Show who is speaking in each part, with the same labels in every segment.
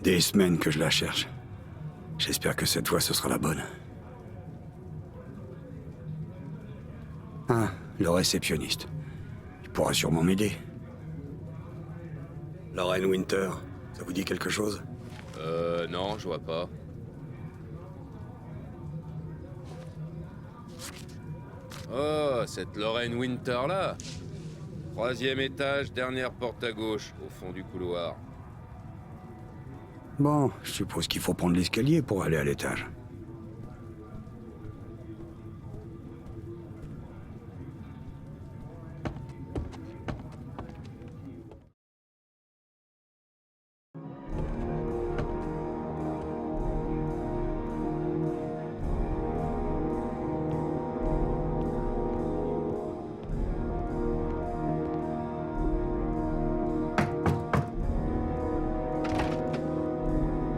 Speaker 1: Des semaines que je la cherche. J'espère que cette fois ce sera la bonne. Ah, le réceptionniste. Il pourra sûrement m'aider. Lorraine Winter, ça vous dit quelque chose?
Speaker 2: Non, je vois pas. Oh, cette Lorraine Winter là. 3e étage, dernière porte à gauche, au fond du couloir.
Speaker 1: Bon, je suppose qu'il faut prendre l'escalier pour aller à l'étage.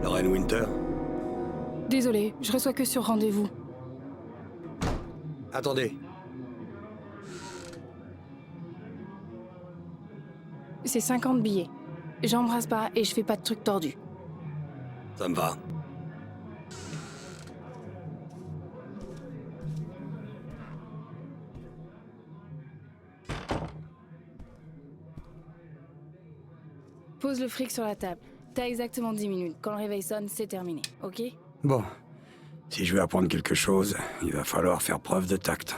Speaker 1: Lorraine Winter?
Speaker 3: Désolée, je reçois que sur rendez-vous.
Speaker 1: Attendez.
Speaker 3: C'est 50 billets. J'embrasse pas et je fais pas de trucs tordus.
Speaker 1: Ça me va.
Speaker 3: Pose le fric sur la table. T'as exactement 10 minutes. Quand le réveil sonne, c'est terminé, ok?
Speaker 1: Bon. Si je veux apprendre quelque chose, il va falloir faire preuve de tact.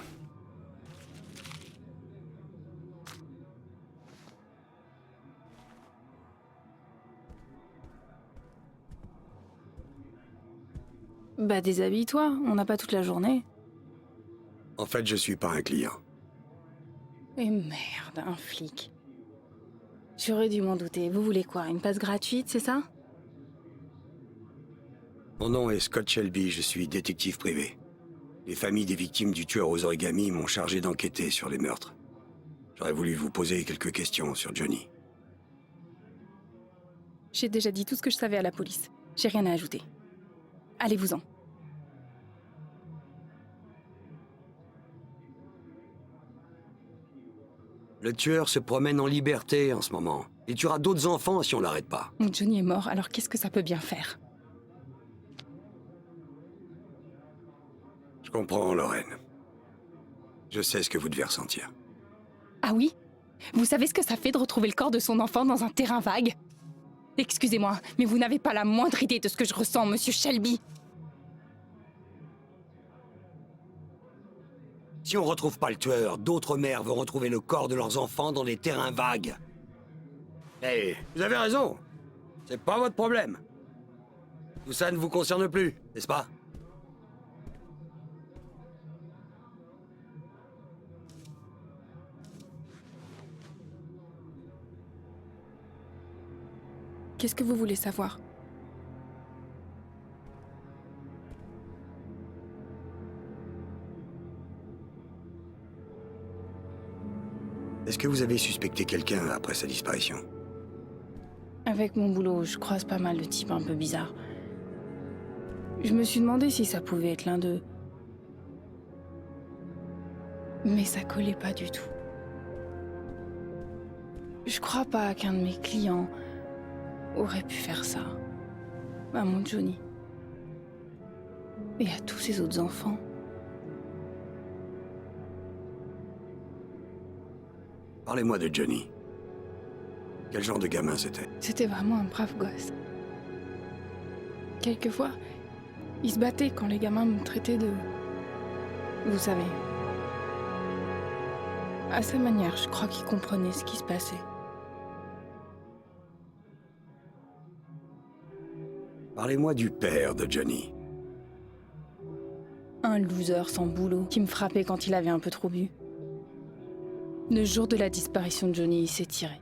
Speaker 3: Bah déshabille-toi, on n'a pas toute la journée.
Speaker 1: En fait, je suis pas un client.
Speaker 3: Et merde, un flic. J'aurais dû m'en douter. Vous voulez quoi? Une passe gratuite, c'est ça?
Speaker 1: Mon nom est Scott Shelby, je suis détective privé. Les familles des victimes du tueur aux origamis m'ont chargé d'enquêter sur les meurtres. J'aurais voulu vous poser quelques questions sur Johnny.
Speaker 3: J'ai déjà dit tout ce que je savais à la police. J'ai rien à ajouter. Allez-vous-en.
Speaker 1: Le tueur se promène en liberté en ce moment. Il tuera d'autres enfants si on l'arrête pas.
Speaker 3: Mon Johnny est mort, alors qu'est-ce que ça peut bien faire?
Speaker 1: Je comprends, Lorraine. Je sais ce que vous devez ressentir.
Speaker 3: Ah oui? Vous savez ce que ça fait de retrouver le corps de son enfant dans un terrain vague? Excusez-moi, mais vous n'avez pas la moindre idée de ce que je ressens, monsieur Shelby.
Speaker 1: Si on retrouve pas le tueur, d'autres mères vont retrouver le corps de leurs enfants dans des terrains vagues. Eh, vous avez raison. C'est pas votre problème. Tout ça ne vous concerne plus, n'est-ce pas?
Speaker 3: Qu'est-ce que vous voulez savoir?
Speaker 1: Est-ce que vous avez suspecté quelqu'un après sa disparition?
Speaker 3: Avec mon boulot, je croise pas mal de types un peu bizarres. Je me suis demandé si ça pouvait être l'un d'eux. Mais ça collait pas du tout. Je crois pas qu'un de mes clients aurait pu faire ça. À mon Johnny. Et à tous ses autres enfants.
Speaker 1: Parlez-moi de Johnny. Quel genre de gamin c'était?
Speaker 3: C'était vraiment un brave gosse. Quelquefois, il se battait quand les gamins me traitaient de... Vous savez. À sa manière, je crois qu'il comprenait ce qui se passait.
Speaker 1: Parlez-moi du père de Johnny.
Speaker 3: Un loser sans boulot qui me frappait quand il avait un peu trop bu. Le jour de la disparition de Johnny, il s'est tiré.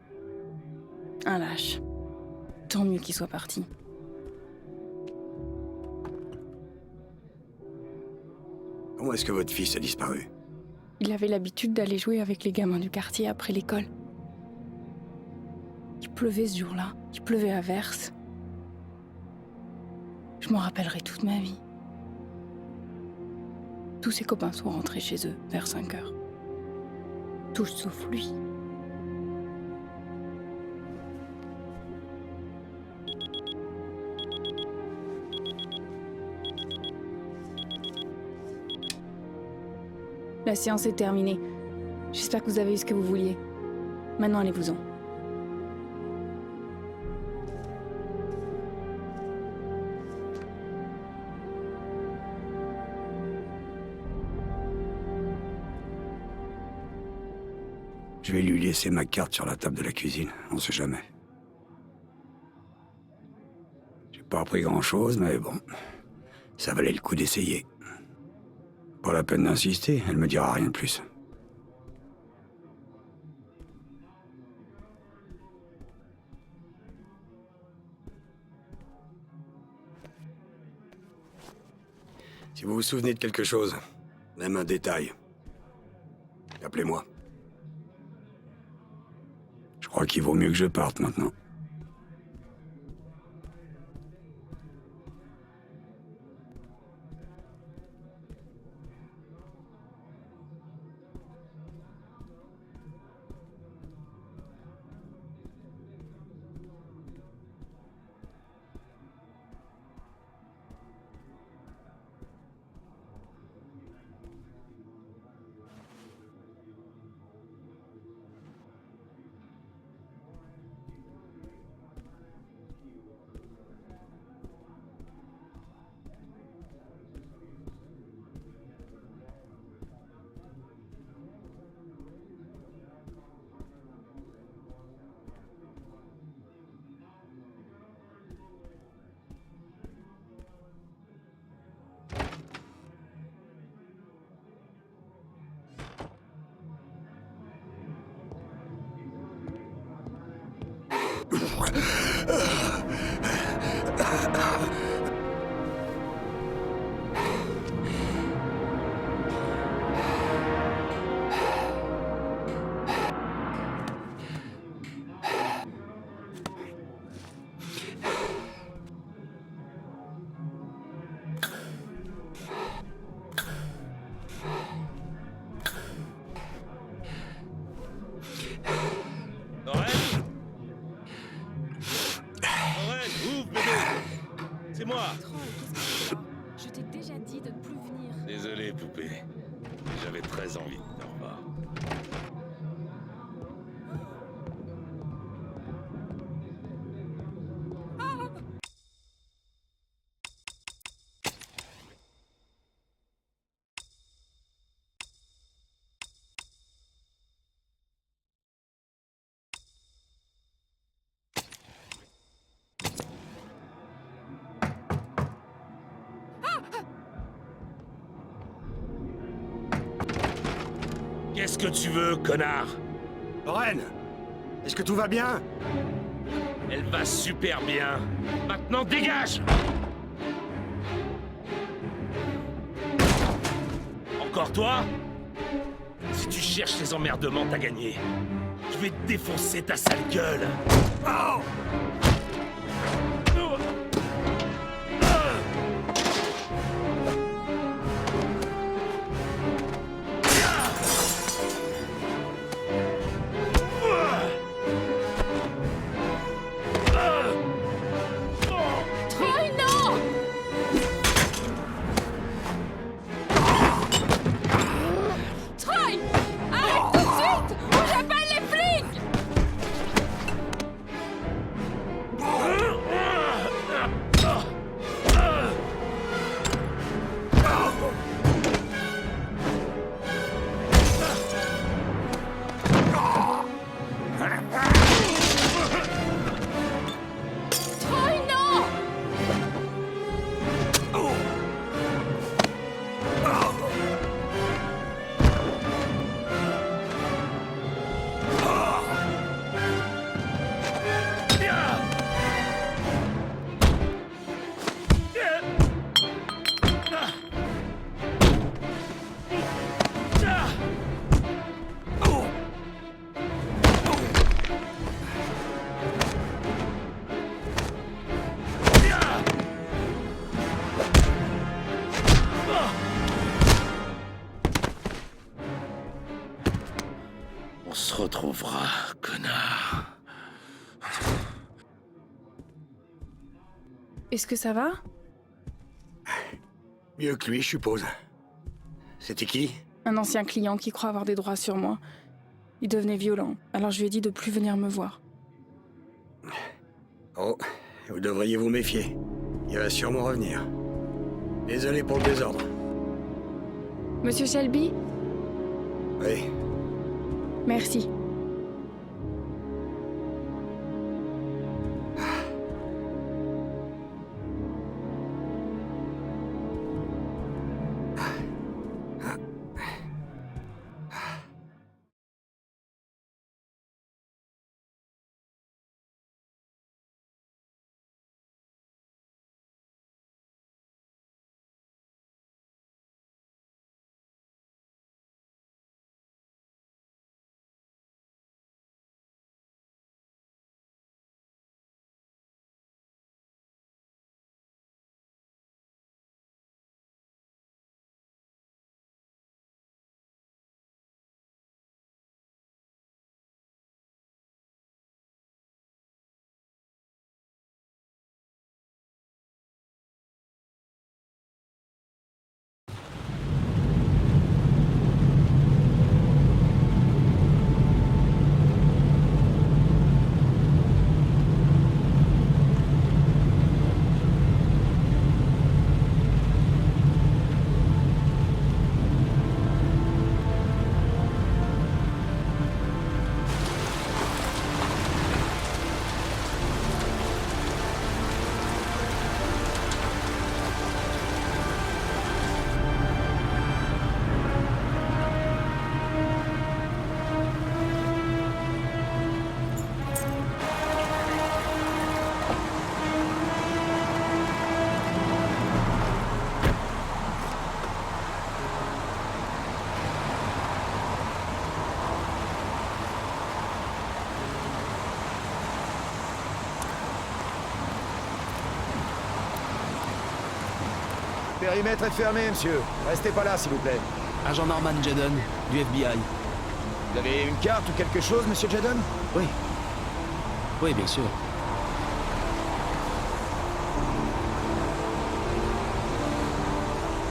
Speaker 3: Un lâche. Tant mieux qu'il soit parti.
Speaker 1: Comment est-ce que votre fils a disparu?
Speaker 3: Il avait l'habitude d'aller jouer avec les gamins du quartier après l'école. Il pleuvait ce jour-là. Il pleuvait à verse. Je m'en rappellerai toute ma vie. Tous ses copains sont rentrés chez eux vers 5 heures. Tous sauf lui. La séance est terminée. J'espère que vous avez eu ce que vous vouliez. Maintenant, allez-vous-en.
Speaker 1: Je vais lui laisser ma carte sur la table de la cuisine, on sait jamais. J'ai pas appris grand-chose, mais bon, ça valait le coup d'essayer. Pas la peine d'insister, elle me dira rien de plus. Si vous vous souvenez de quelque chose, même un détail, appelez-moi. Je crois qu'il vaut mieux que je parte maintenant.
Speaker 4: C'est moi.
Speaker 3: Troy, qu'est-ce que tu fais? Je t'ai déjà dit de ne plus venir.
Speaker 4: Désolé, poupée. J'avais très envie de te revoir. Qu'est-ce que tu veux, connard?
Speaker 1: Lorraine, est-ce que tout va bien?
Speaker 4: Elle va super bien. Maintenant, dégage! Encore toi? Si tu cherches les emmerdements, t'as gagné. Je vais te défoncer ta sale gueule.
Speaker 1: Oh!
Speaker 3: Troy, non! Troy! Arrête tout de suite! Ou j'appelle les flics! Troy, non!
Speaker 4: On se retrouvera, connard.
Speaker 3: Est-ce que ça va?
Speaker 1: Mieux que lui, je suppose. C'était qui?
Speaker 3: Un ancien client qui croit avoir des droits sur moi. Il devenait violent, alors je lui ai dit de plus venir me voir.
Speaker 1: Oh, vous devriez vous méfier. Il va sûrement revenir. Désolé pour le désordre.
Speaker 3: Monsieur Shelby?
Speaker 1: Oui,
Speaker 3: Merci.
Speaker 5: Périmètre est fermé, monsieur. Restez pas là, s'il vous plaît.
Speaker 6: Agent Norman Jaden, du FBI.
Speaker 5: Vous avez une carte ou quelque chose, monsieur Jaden?
Speaker 6: Oui. Oui, bien sûr.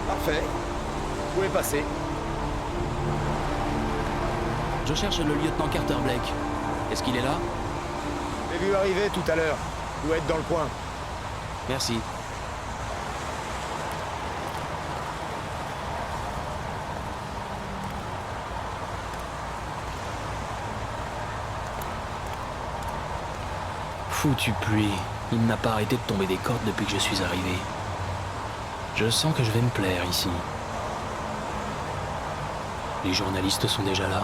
Speaker 5: Parfait. Vous pouvez passer.
Speaker 6: Je cherche le lieutenant Carter Blake. Est-ce qu'il est là?
Speaker 5: Je l'ai vu arriver tout à l'heure. Il doit être dans le coin.
Speaker 6: Merci. Foutue pluie. Il n'a pas arrêté de tomber des cordes depuis que je suis arrivé. Je sens que je vais me plaire ici. Les journalistes sont déjà là.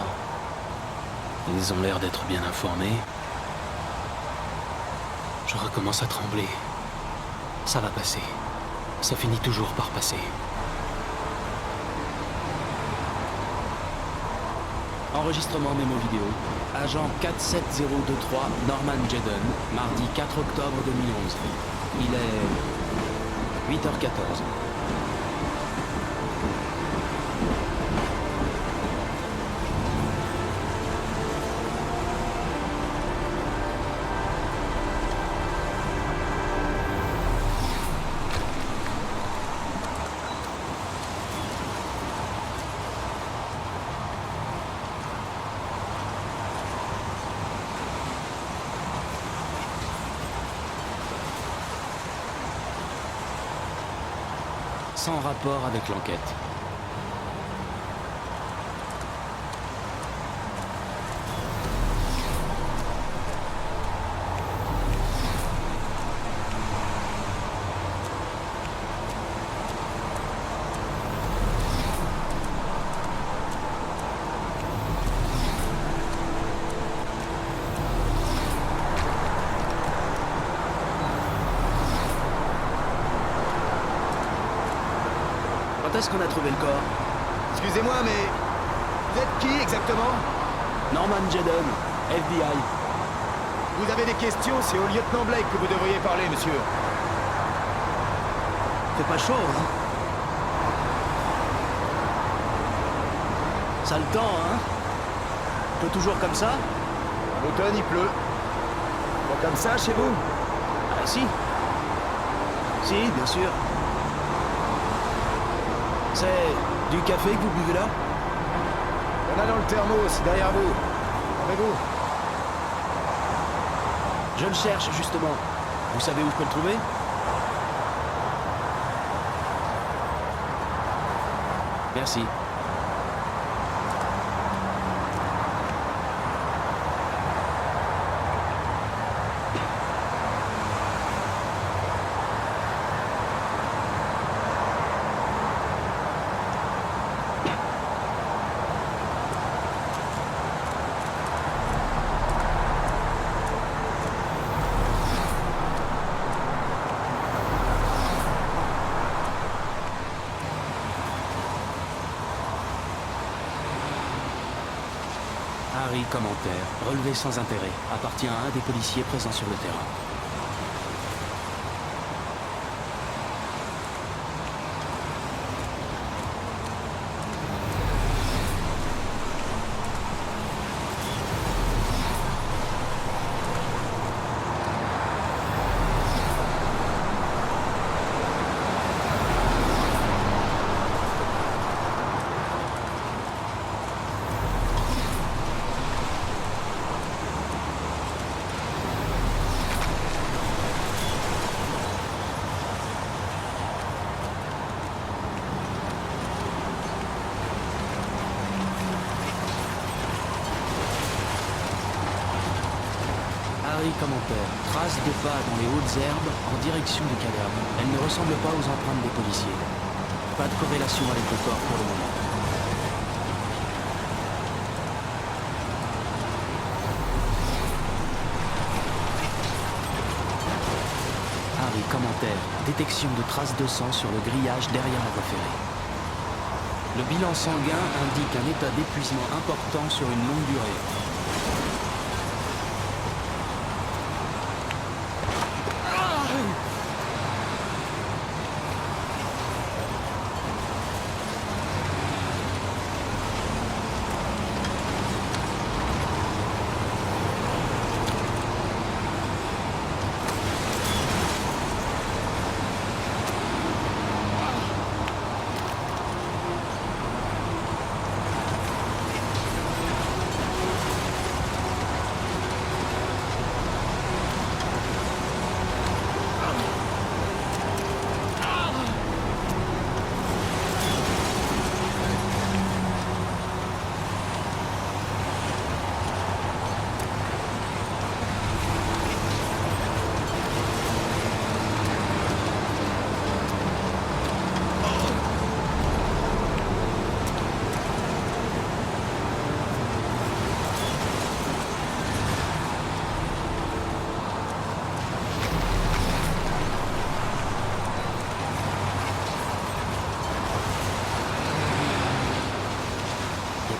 Speaker 6: Ils ont l'air d'être bien informés. Je recommence à trembler. Ça va passer. Ça finit toujours par passer. Enregistrement mémo vidéo. Agent 47023 Norman Jaden, mardi 4 octobre 2011. Il est 8h14. Sans rapport avec l'enquête. Quand est-ce qu'on a trouvé le corps?
Speaker 5: Excusez-moi, mais... Vous êtes qui, exactement?
Speaker 6: Norman Jaden, FBI.
Speaker 5: Vous avez des questions, c'est au lieutenant Blake que vous devriez parler, monsieur.
Speaker 6: Fait pas chaud, hein? Ça le temps, hein? Peut toujours comme ça?
Speaker 5: En automne, il pleut. Pas comme ça, chez vous?
Speaker 6: Ah si. Si, bien sûr. C'est du café que vous buvez là?
Speaker 5: On a dans le thermos, derrière vous. Avez-vous?
Speaker 6: Je le cherche, justement. Vous savez où je peux le trouver? Merci. Harry, commentaire, relevé sans intérêt, appartient à un des policiers présents sur le terrain. Harry, commentaire, trace de pas dans les hautes herbes en direction du cadavre. Elle ne ressemble pas aux empreintes des policiers. Pas de corrélation avec le corps pour le moment. Harry, commentaire, détection de traces de sang sur le grillage derrière la voie ferrée. Le bilan sanguin indique un état d'épuisement important sur une longue durée.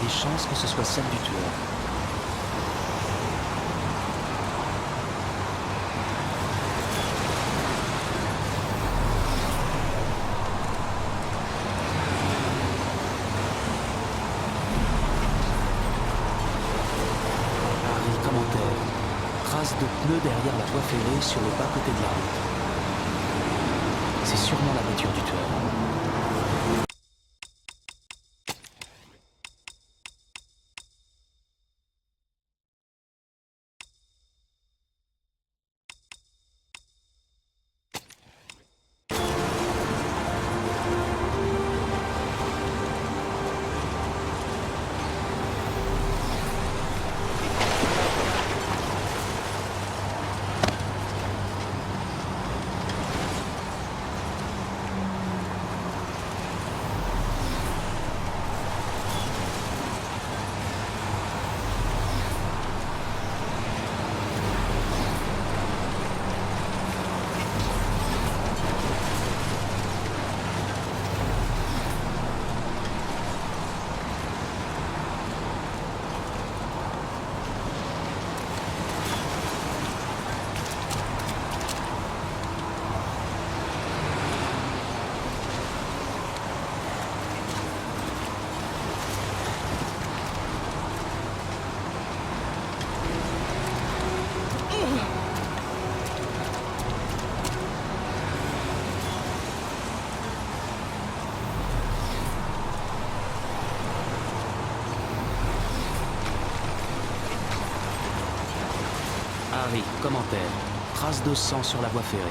Speaker 6: Des chances que ce soit celle du tueur. Harry, commentaire. Trace de pneus derrière la voie ferrée sur le bas-côté de la route. C'est sûrement la voiture du tueur. Harry, commentaire. Traces de sang sur la voie ferrée.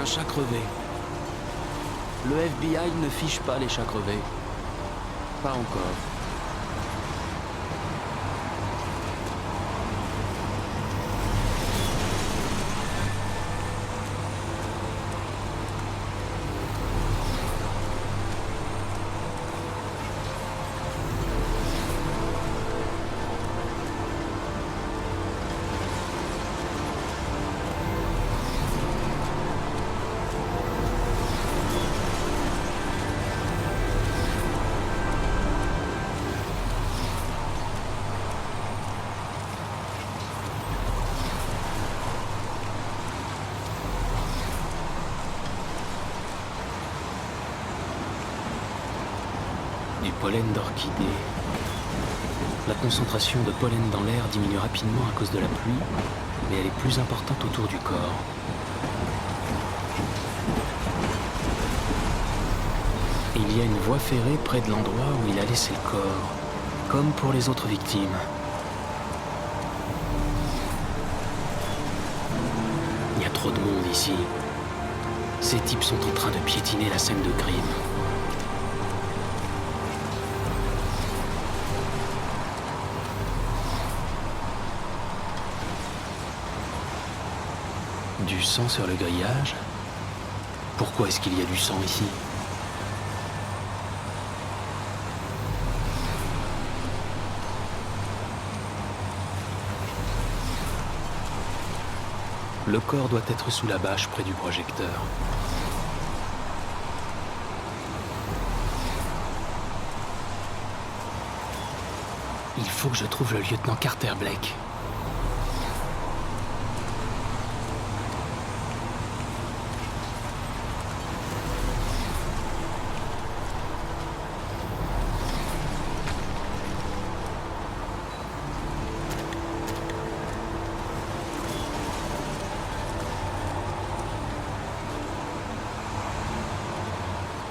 Speaker 6: Un chat crevé. Le FBI ne fiche pas les chats crevés. Pas encore. Du pollen d'orchidée. La concentration de pollen dans l'air diminue rapidement à cause de la pluie, mais elle est plus importante autour du corps. Il y a une voie ferrée près de l'endroit où il a laissé le corps, comme pour les autres victimes. Il y a trop de monde ici. Ces types sont en train de piétiner la scène de crime. Du sang sur le grillage? Pourquoi est-ce qu'il y a du sang ici? Le corps doit être sous la bâche près du projecteur. Il faut que je trouve le lieutenant Carter Blake.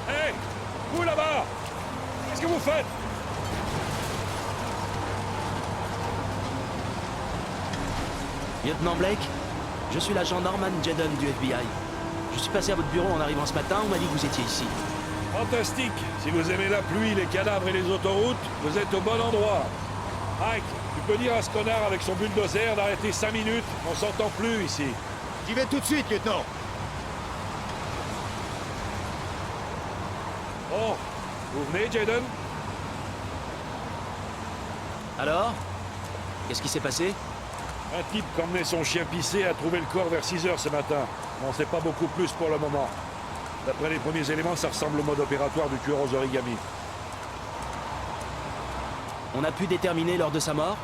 Speaker 4: Hé! Vous là-bas! Qu'est-ce que vous faites?
Speaker 6: Lieutenant Blake, je suis l'agent Norman Jedden du FBI. Je suis passé à votre bureau en arrivant ce matin, on m'a dit que vous étiez ici.
Speaker 4: Fantastique! Si vous aimez la pluie, les cadavres et les autoroutes, vous êtes au bon endroit. Mike, tu peux dire à ce connard avec son bulldozer d'arrêter 5 minutes? On s'entend plus ici.
Speaker 5: J'y vais tout de suite, lieutenant.
Speaker 4: Bon, vous venez, Jaden?
Speaker 6: Alors? Qu'est-ce qui s'est passé?
Speaker 4: Un type qui emmenait son chien pissé a trouvé le corps vers 6 heures ce matin. On n'en sait pas beaucoup plus pour le moment. D'après les premiers éléments, ça ressemble au mode opératoire du tueur aux origamis.
Speaker 6: On a pu déterminer l'heure de sa mort?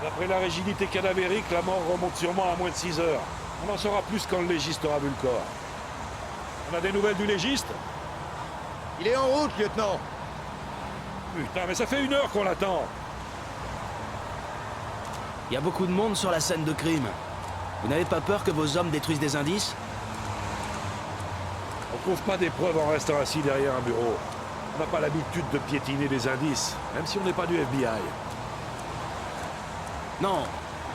Speaker 4: D'après la rigidité cadavérique, la mort remonte sûrement à moins de 6 heures. On en saura plus quand le légiste aura vu le corps. On a des nouvelles du légiste?
Speaker 5: Il est en route, lieutenant.
Speaker 4: Putain, mais ça fait 1 heure qu'on l'attend.
Speaker 6: Il y a beaucoup de monde sur la scène de crime. Vous n'avez pas peur que vos hommes détruisent des indices?
Speaker 4: On trouve pas des preuves en restant assis derrière un bureau. On n'a pas l'habitude de piétiner des indices, même si on n'est pas du FBI.
Speaker 6: Non,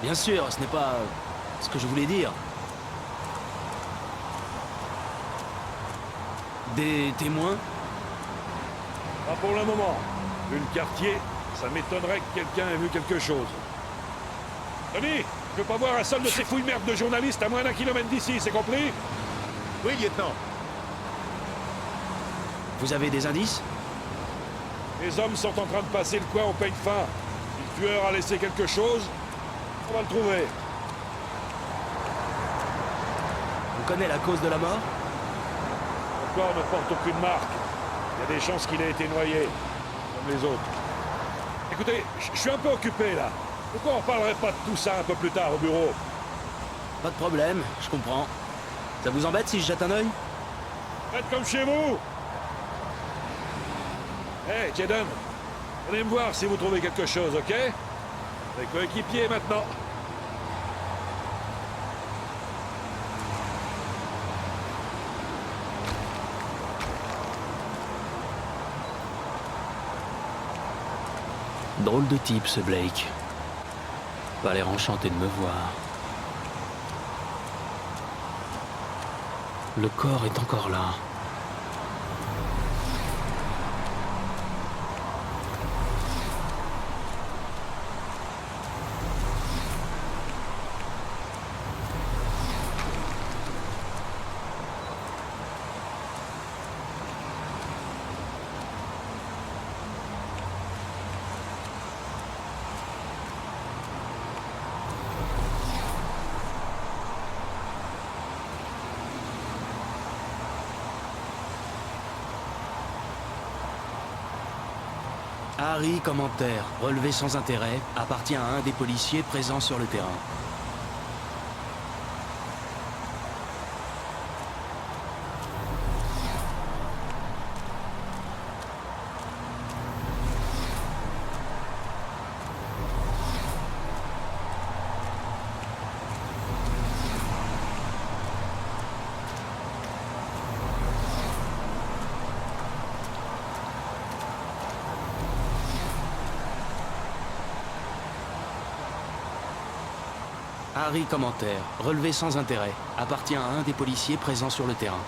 Speaker 6: bien sûr, ce n'est pas ce que je voulais dire. Des témoins?
Speaker 4: Pas pour le moment. Vu le quartier, ça m'étonnerait que quelqu'un ait vu quelque chose. Tony, je veux pas voir un seul de ces fouilles-merdes de journalistes à moins d'1 kilomètre d'ici, c'est compris?
Speaker 5: Oui, lieutenant.
Speaker 6: Vous avez des indices?
Speaker 4: Les hommes sont en train de passer le coin au peigne fin. Si le tueur a laissé quelque chose, on va le trouver.
Speaker 6: On connaît la cause de la mort?
Speaker 4: Le corps ne porte aucune marque. Il y a des chances qu'il ait été noyé, comme les autres. Écoutez, je suis un peu occupé, là. Pourquoi on parlerait pas de tout ça un peu plus tard au bureau?
Speaker 6: Pas de problème, je comprends. Ça vous embête si je jette un œil?
Speaker 4: Faites comme chez vous! Hey, Jaden, venez me voir si vous trouvez quelque chose, ok? Avec coéquipier maintenant.
Speaker 6: Drôle de type, ce Blake. Pas l'air enchanté de me voir. Le corps est encore là. Harry, commentaire, relevé sans intérêt, appartient à un des policiers présents sur le terrain. Harry, commentaire, relevé sans intérêt, appartient à un des policiers présents sur le terrain.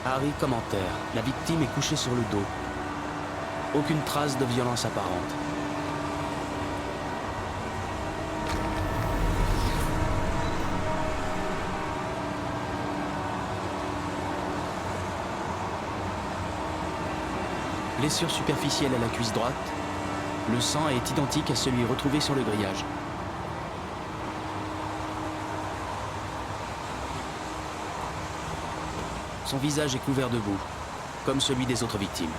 Speaker 6: Harry, commentaire, la victime est couchée sur le dos. Aucune trace de violence apparente. Blessure superficielle à la cuisse droite. Le sang est identique à celui retrouvé sur le grillage. Son visage est couvert de boue, comme celui des autres victimes.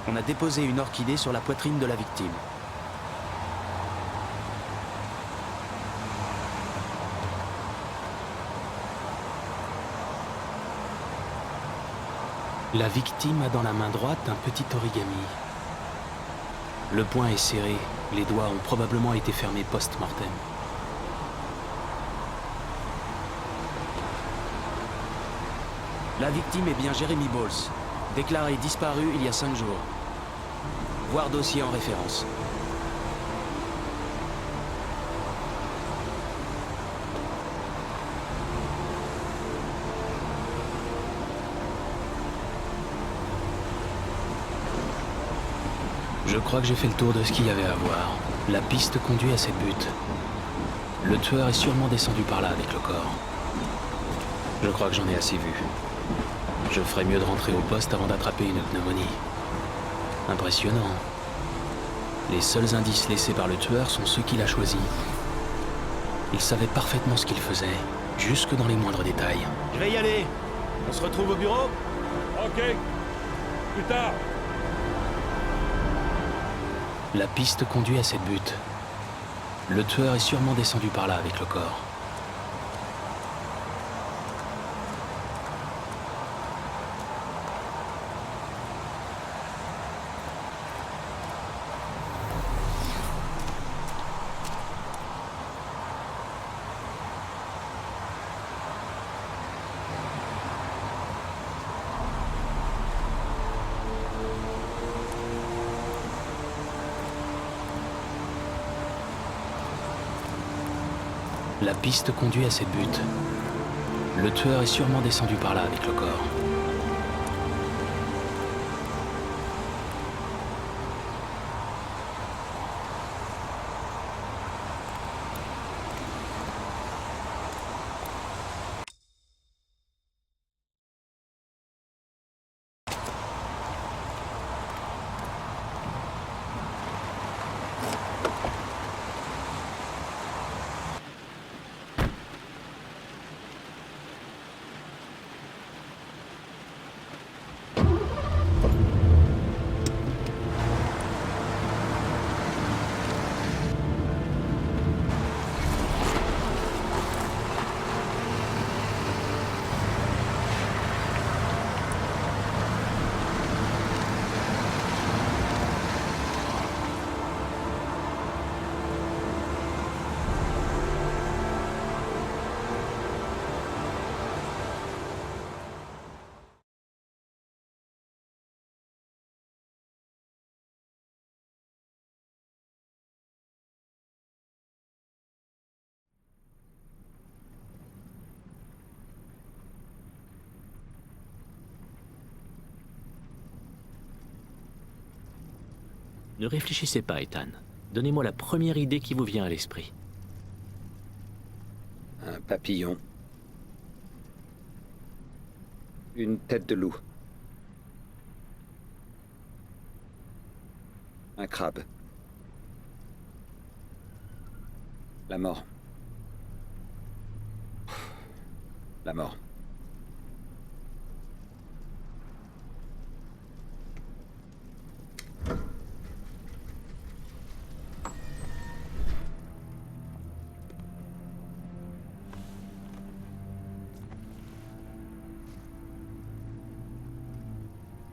Speaker 6: On a déposé une orchidée sur la poitrine de la victime. La victime a dans la main droite un petit origami. Le poing est serré, les doigts ont probablement été fermés post-mortem. La victime est bien Jeremy Bowles, déclaré disparu il y a 5 jours. Voir dossier en référence. Je crois que j'ai fait le tour de ce qu'il y avait à voir. La piste conduit à cette butte. Le tueur est sûrement descendu par là avec le corps. Je crois que j'en ai assez vu. Je ferais mieux de rentrer au poste avant d'attraper une pneumonie. Impressionnant. Les seuls indices laissés par le tueur sont ceux qu'il a choisis. Il savait parfaitement ce qu'il faisait, jusque dans les moindres détails.
Speaker 5: Je vais y aller. On se retrouve au bureau?
Speaker 4: Ok. Plus tard.
Speaker 6: La piste conduit à cette butte. Le tueur est sûrement descendu par là avec le corps. La piste conduit à cette butte. Le tueur est sûrement descendu par là avec le corps. Ne réfléchissez pas, Ethan. Donnez-moi la première idée qui vous vient à l'esprit.
Speaker 1: Un papillon. Une tête de loup. Un crabe. La mort. La mort.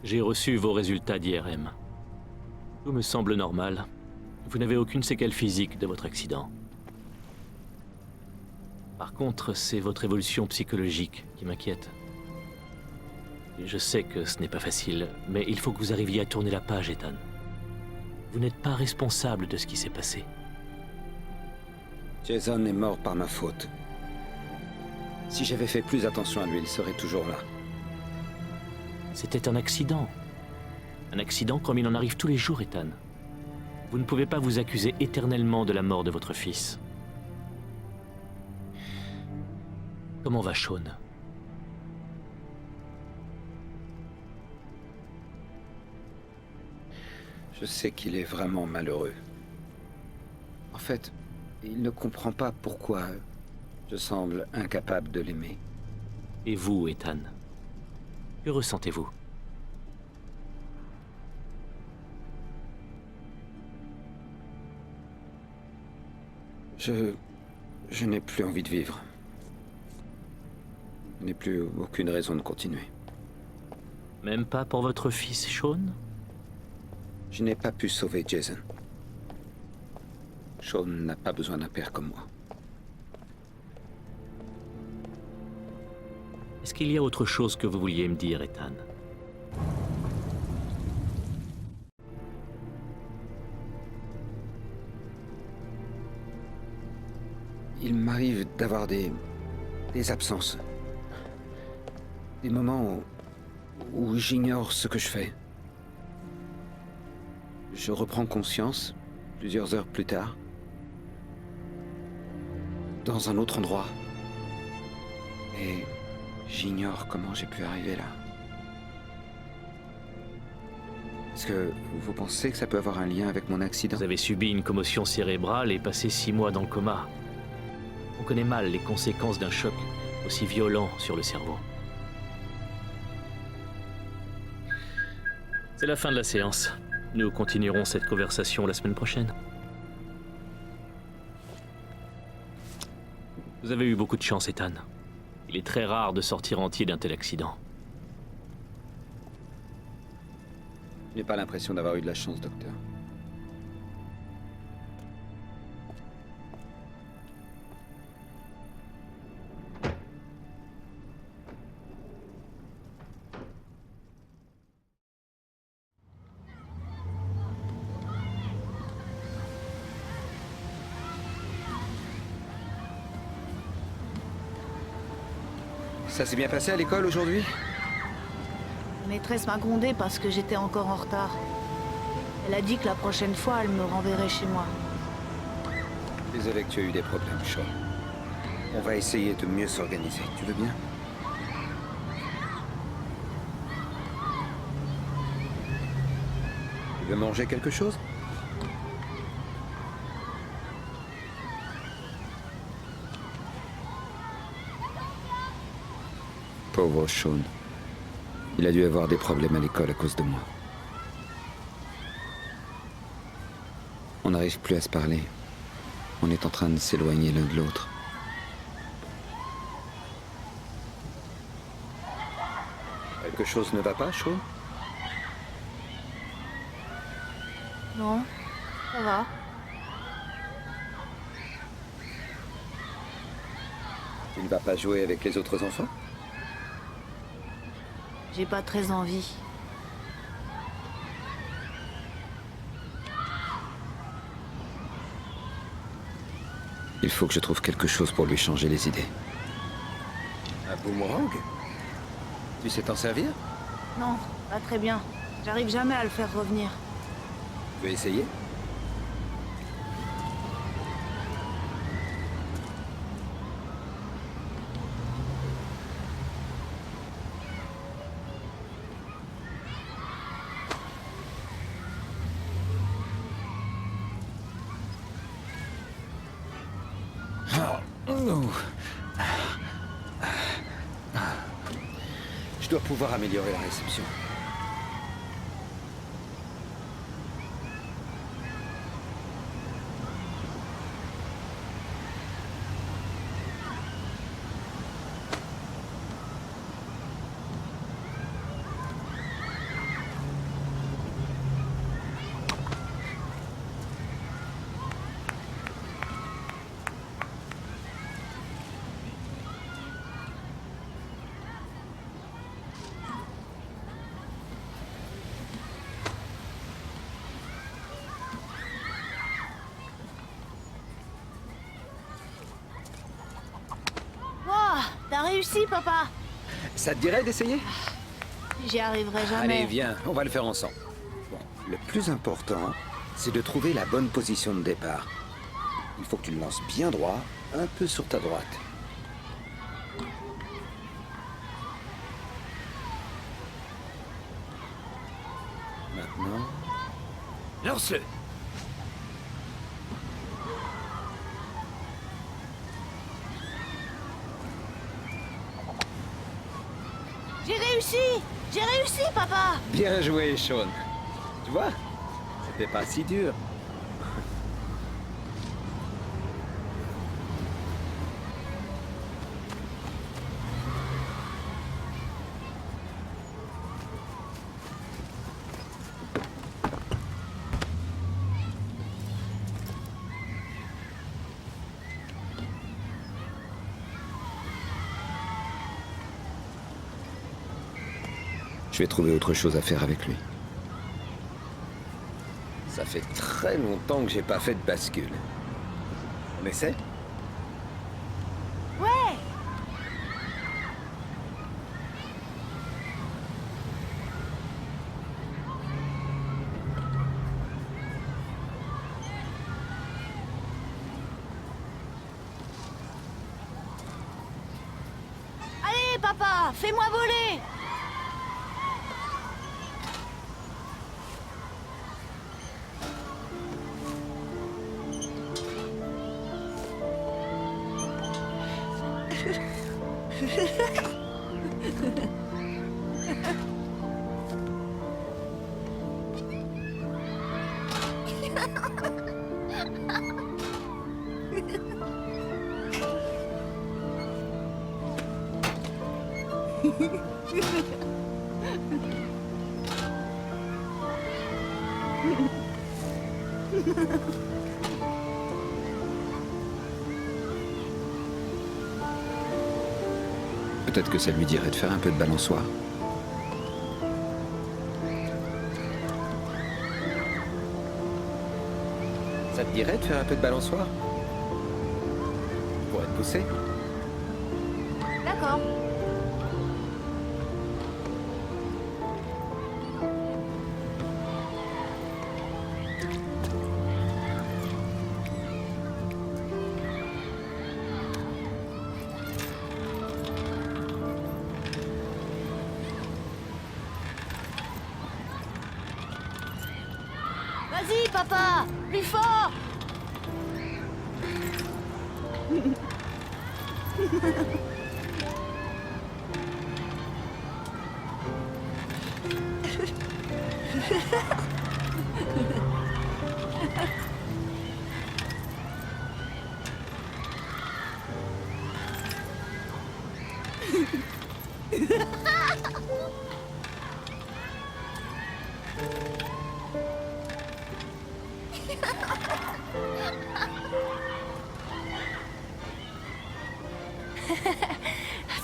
Speaker 6: J'ai reçu vos résultats d'IRM. Tout me semble normal. Vous n'avez aucune séquelle physique de votre accident. Par contre, c'est votre évolution psychologique qui m'inquiète. Et je sais que ce n'est pas facile, mais il faut que vous arriviez à tourner la page, Ethan. Vous n'êtes pas responsable de ce qui s'est passé.
Speaker 1: Jason est mort par ma faute. Si j'avais fait plus attention à lui, il serait toujours là.
Speaker 6: C'était un accident. Un accident comme il en arrive tous les jours, Ethan. Vous ne pouvez pas vous accuser éternellement de la mort de votre fils. Comment va Sean?
Speaker 1: Je sais qu'il est vraiment malheureux. En fait, il ne comprend pas pourquoi je semble incapable de l'aimer.
Speaker 6: Et vous, Ethan? Que ressentez-vous?
Speaker 1: Je n'ai plus envie de vivre. Je n'ai plus aucune raison de continuer.
Speaker 6: Même pas pour votre fils, Sean?
Speaker 1: Je n'ai pas pu sauver Jason. Sean n'a pas besoin d'un père comme moi.
Speaker 6: Est-ce qu'il y a autre chose que vous vouliez me dire, Ethan?
Speaker 1: Il m'arrive d'avoir des absences. Des moments où j'ignore ce que je fais. Je reprends conscience, plusieurs heures plus tard, dans un autre endroit. Et j'ignore comment j'ai pu arriver là. Est-ce que vous pensez que ça peut avoir un lien avec mon accident?
Speaker 6: Vous avez subi une commotion cérébrale et passé 6 mois dans le coma. On connaît mal les conséquences d'un choc aussi violent sur le cerveau. C'est la fin de la séance. Nous continuerons cette conversation la semaine prochaine. Vous avez eu beaucoup de chance, Ethan. Il est très rare de sortir entier d'un tel accident.
Speaker 1: Je n'ai pas l'impression d'avoir eu de la chance, docteur. Ça s'est bien passé à l'école aujourd'hui?
Speaker 7: La maîtresse m'a grondé parce que j'étais encore en retard. Elle a dit que la prochaine fois, elle me renverrait chez moi.
Speaker 1: Désolé que tu as eu des problèmes, Sean. On va essayer de mieux s'organiser. Tu veux bien? Tu veux manger quelque chose? Pauvre Sean. Il a dû avoir des problèmes à l'école à cause de moi. On n'arrive plus à se parler. On est en train de s'éloigner l'un de l'autre. Quelque chose ne va pas, Sean?
Speaker 7: Non, ça va.
Speaker 1: Tu ne vas pas jouer avec les autres enfants?
Speaker 7: J'ai pas très envie.
Speaker 1: Il faut que je trouve quelque chose pour lui changer les idées. Un boomerang? Tu sais t'en servir?
Speaker 7: Non, pas très bien. J'arrive jamais à le faire revenir.
Speaker 5: veux essayer? Je dois pouvoir améliorer la réception.
Speaker 7: Wow, t'as réussi, papa.
Speaker 5: Ça te dirait d'essayer?
Speaker 7: J'y arriverai jamais.
Speaker 5: Allez, viens, on va le faire ensemble. Bon, le plus important, c'est de trouver la bonne position de départ. Il faut que tu le lances bien droit, un peu sur ta droite. Maintenant...
Speaker 1: Lance-le.
Speaker 7: J'ai réussi, papa.
Speaker 5: Bien joué, Sean. Tu vois, c'était pas si dur. Je vais trouver autre chose à faire avec lui. Ça fait très longtemps que j'ai pas fait de bascule. On essaie?
Speaker 7: Ouais. Allez, papa, fais-moi voler.
Speaker 5: Peut-être que ça lui dirait de faire un peu de balançoire. Ça te dirait de faire un peu de balançoire? Pour être poussé?
Speaker 7: D'accord. Vas-y, papa, plus fort.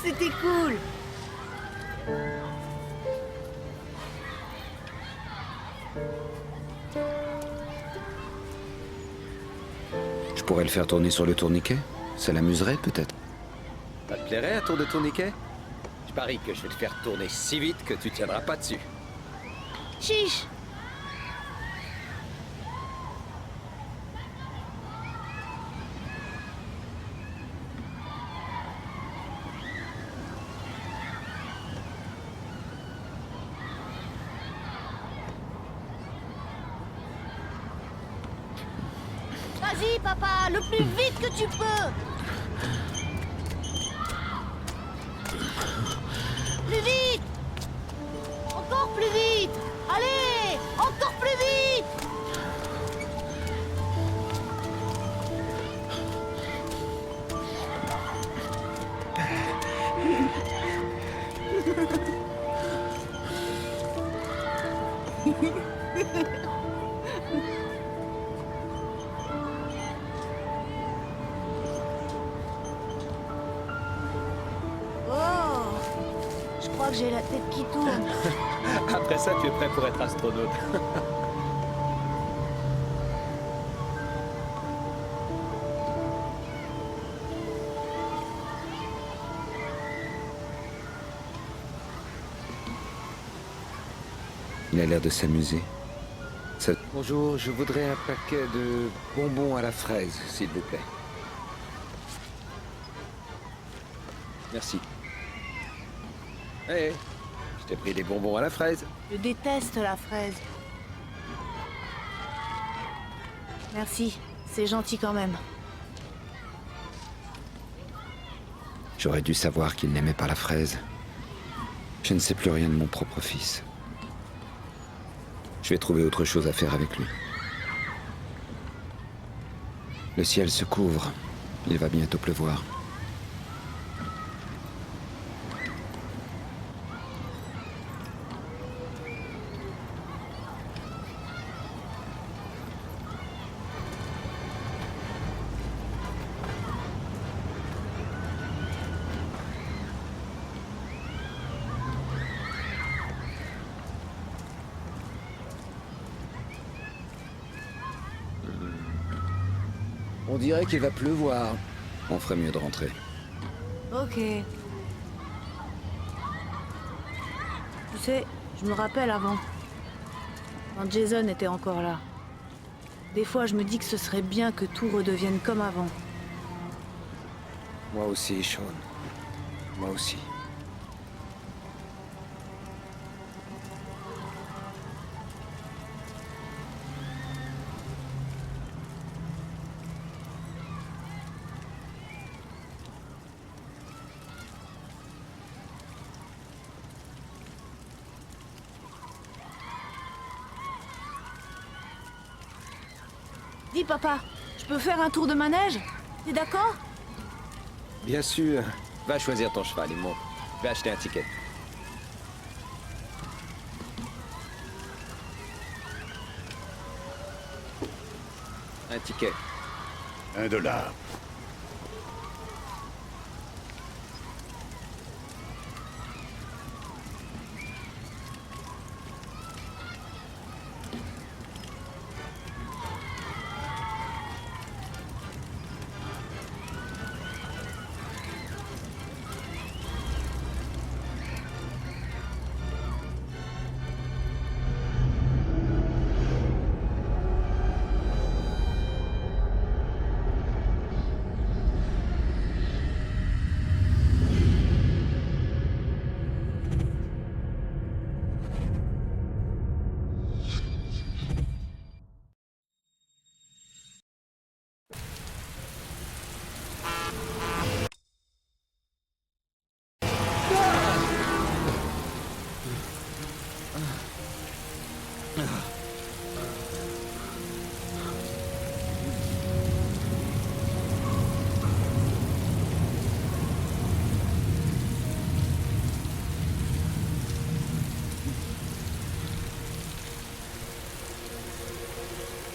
Speaker 7: C'était cool.
Speaker 5: Je pourrais le faire tourner sur le tourniquet. Ça l'amuserait peut-être. Ça te plairait un tour de tourniquet? Je parie que je vais le faire tourner si vite que tu tiendras pas dessus.
Speaker 7: Chiche. Vas-y, papa, le plus vite que tu peux. Plus vite. Encore plus vite. Allez, encore plus vite. Oh, je crois que j'ai la tête qui tourne.
Speaker 6: Après ça, tu es prêt pour être astronaute.
Speaker 5: Il a l'air de s'amuser. Bonjour, je voudrais un paquet de bonbons à la fraise, s'il vous plaît. Merci. Hé, je t'ai pris des bonbons à la fraise.
Speaker 7: Je déteste la fraise. Merci, c'est gentil quand même.
Speaker 5: J'aurais dû savoir qu'il n'aimait pas la fraise. Je ne sais plus rien de mon propre fils. Je vais trouver autre chose à faire avec lui. Le ciel se couvre. Il va bientôt pleuvoir. On dirait qu'il va pleuvoir. On ferait mieux de rentrer.
Speaker 7: Ok. Tu sais, je me rappelle avant. Quand Jason était encore là. Des fois, je me dis que ce serait bien que tout redevienne comme avant.
Speaker 5: Moi aussi, Sean. Moi aussi.
Speaker 7: Dis papa, je peux faire un tour de manège? T'es d'accord?
Speaker 5: Bien sûr. Va choisir ton cheval et monte. Je vais acheter un ticket. Un ticket.
Speaker 4: $1.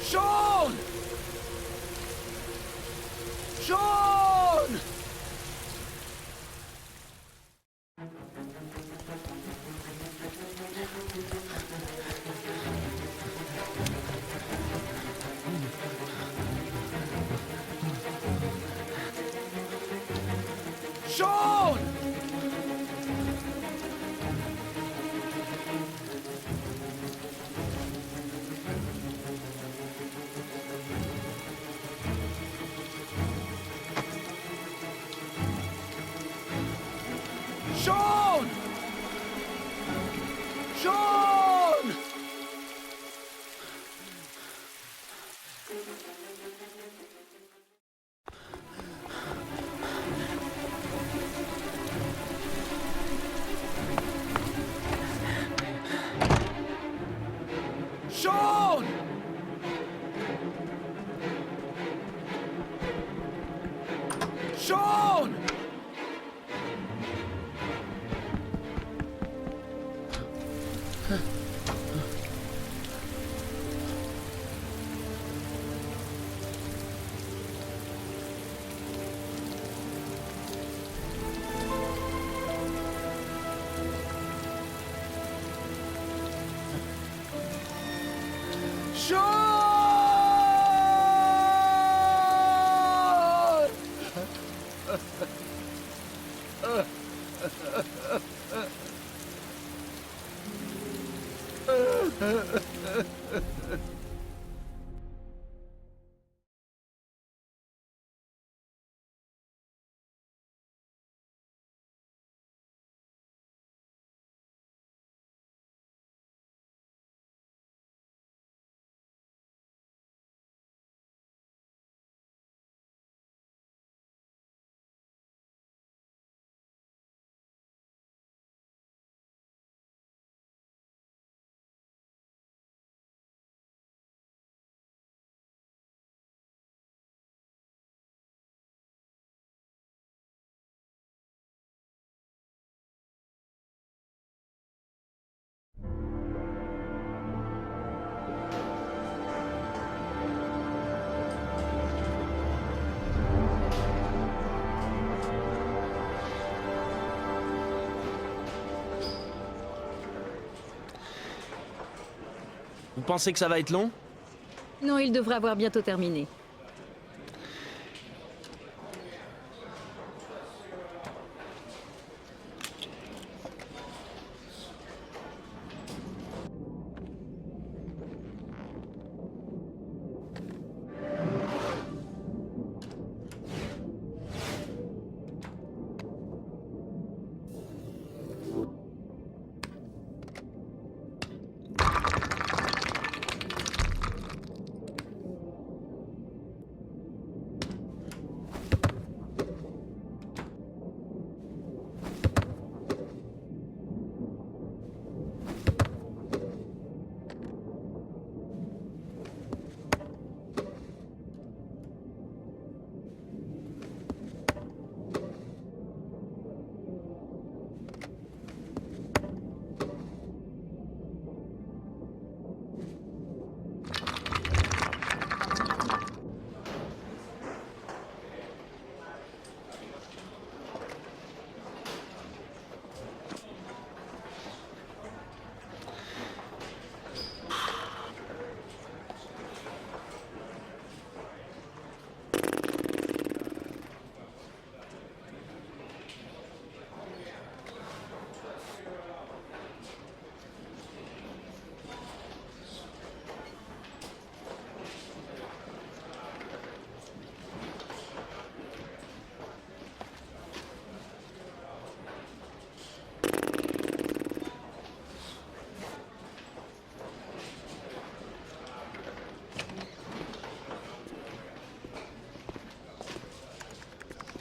Speaker 1: Sean! Sean! Sean! Sean! Sean! Sean! Sean! Sean!
Speaker 8: Vous pensez que ça va être long?
Speaker 9: Non, il devrait avoir bientôt terminé.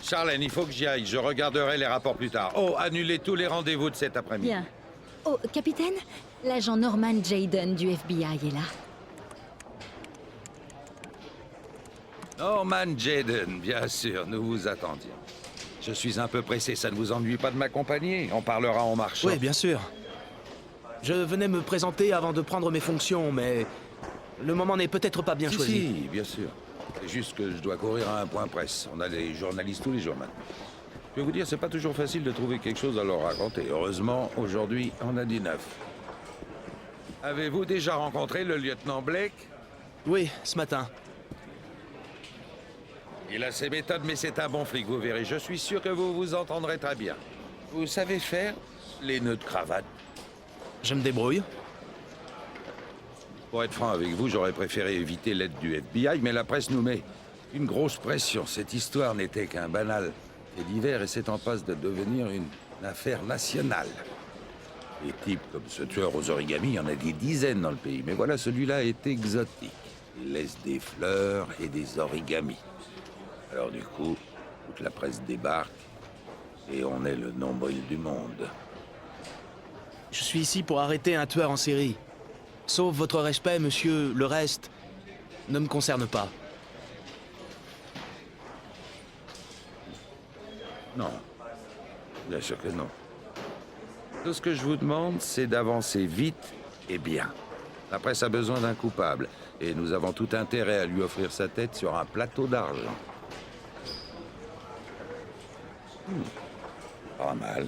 Speaker 10: Charlène, il faut que j'y aille. Je regarderai les rapports plus tard. Oh, annulez tous les rendez-vous de cet après-midi.
Speaker 9: Bien. Oh, capitaine, l'agent Norman Jayden du FBI est là.
Speaker 10: Norman Jayden, bien sûr, nous vous attendions. Je suis un peu pressé, ça ne vous ennuie pas de m'accompagner? On parlera en marchant.
Speaker 8: Oui, bien sûr. Je venais me présenter avant de prendre mes fonctions, mais le moment n'est peut-être pas bien choisi.
Speaker 10: Si, bien sûr. C'est juste que je dois courir à un point presse. On a des journalistes tous les jours maintenant. Je vais vous dire, c'est pas toujours facile de trouver quelque chose à leur raconter. Heureusement, aujourd'hui, on a du neuf. Avez-vous déjà rencontré le lieutenant Blake?
Speaker 8: Oui, ce matin.
Speaker 10: Il a ses méthodes, mais c'est un bon flic, vous verrez. Je suis sûr que vous vous entendrez très bien. Vous savez faire les nœuds de cravate?
Speaker 8: Je me débrouille.
Speaker 10: Pour être franc avec vous, j'aurais préféré éviter l'aide du FBI, mais la presse nous met une grosse pression. Cette histoire n'était qu'un banal fait divers et c'est en passe de devenir une affaire nationale. Des types comme ce tueur aux origamis, il y en a des dizaines dans le pays, mais voilà, celui-là est exotique. Il laisse des fleurs et des origamis. Alors du coup, toute la presse débarque et on est le nombril du monde.
Speaker 8: Je suis ici pour arrêter un tueur en série. Sauf votre respect, monsieur, le reste ne me concerne pas.
Speaker 10: Non. Bien sûr que non. Tout ce que je vous demande, c'est d'avancer vite et bien. La presse a besoin d'un coupable, et nous avons tout intérêt à lui offrir sa tête sur un plateau d'argent. Pas mal.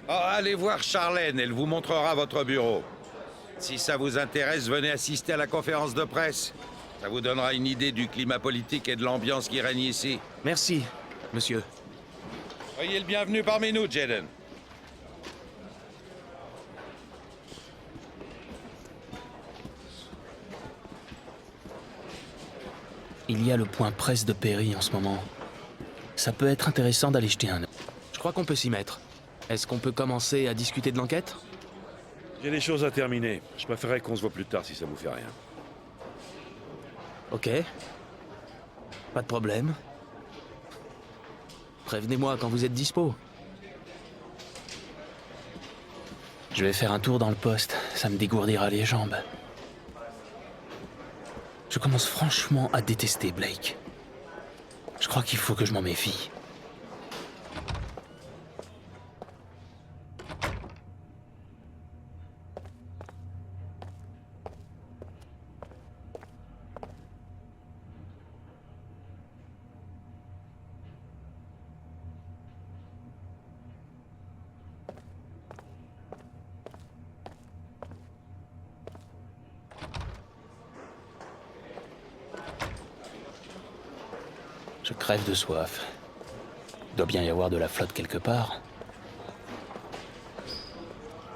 Speaker 10: Oh, allez voir Charlène, elle vous montrera votre bureau. Si ça vous intéresse, venez assister à la conférence de presse. Ça vous donnera une idée du climat politique et de l'ambiance qui règne ici.
Speaker 8: Merci, monsieur.
Speaker 10: Soyez le bienvenu parmi nous, Jaden.
Speaker 6: Il y a le point presse de Perry en ce moment. Ça peut être intéressant d'aller jeter un œil.
Speaker 8: Je crois qu'on peut s'y mettre. Est-ce qu'on peut commencer à discuter de l'enquête?
Speaker 4: J'ai des choses à terminer. Je préférerais qu'on se voit plus tard si ça vous fait rien.
Speaker 8: Ok. Pas de problème. Prévenez-moi quand vous êtes dispo.
Speaker 6: Je vais faire un tour dans le poste, ça me dégourdira les jambes. Je commence franchement à détester Blake. Je crois qu'il faut que je m'en méfie. Je crève de soif. Il doit bien y avoir de la flotte quelque part.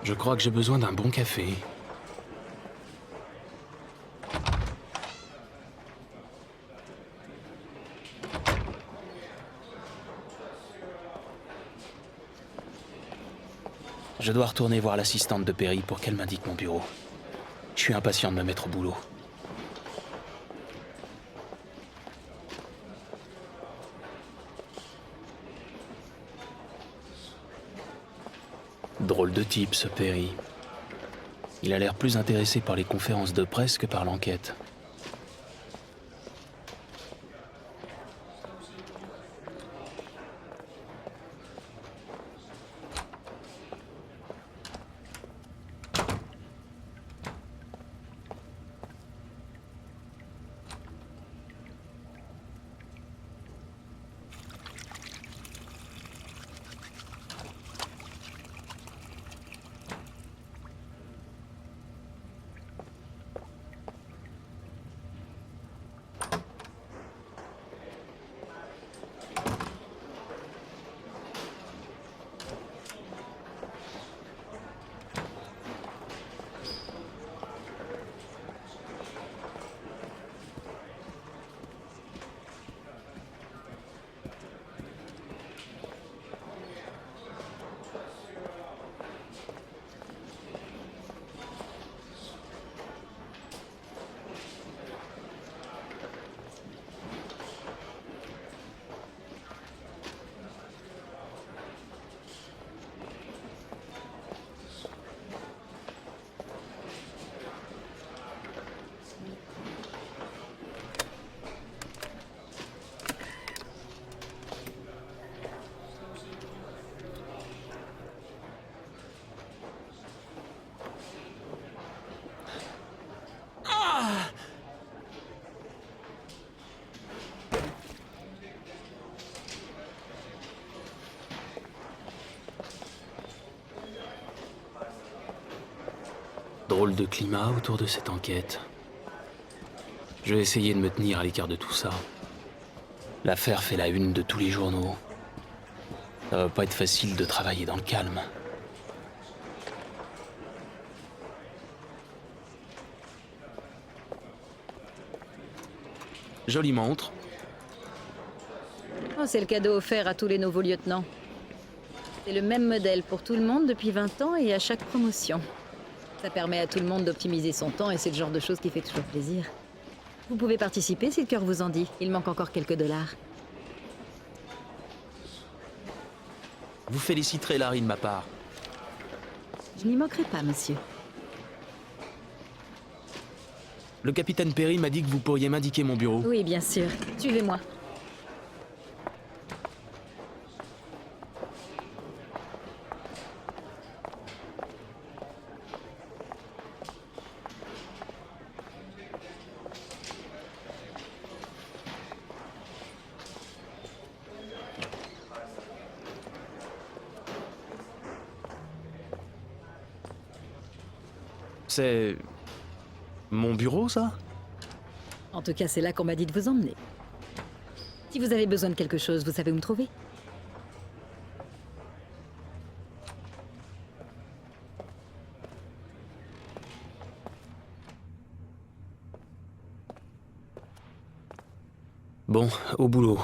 Speaker 6: Je crois que j'ai besoin d'un bon café. Je dois retourner voir l'assistante de Perry pour qu'elle m'indique mon bureau. Je suis impatient de me mettre au boulot. Drôle de type, ce Perry. Il a l'air plus intéressé par les conférences de presse que par l'enquête. Drôle de climat autour de cette enquête. Je vais essayer de me tenir à l'écart de tout ça. L'affaire fait la une de tous les journaux. Ça va pas être facile de travailler dans le calme.
Speaker 8: Jolie montre.
Speaker 9: Oh, c'est le cadeau offert à tous les nouveaux lieutenants. C'est le même modèle pour tout le monde depuis 20 ans et à chaque promotion. Ça permet à tout le monde d'optimiser son temps et c'est le genre de choses qui fait toujours plaisir. Vous pouvez participer si le cœur vous en dit. Il manque encore quelques dollars.
Speaker 8: Vous féliciterez Larry de ma part.
Speaker 9: Je n'y manquerai pas, monsieur.
Speaker 8: Le capitaine Perry m'a dit que vous pourriez m'indiquer mon bureau.
Speaker 9: Oui, bien sûr. Suivez-moi.
Speaker 8: C'est... mon bureau, ça?
Speaker 9: En tout cas, c'est là qu'on m'a dit de vous emmener. Si vous avez besoin de quelque chose, vous savez où me trouver.
Speaker 8: Bon, au boulot.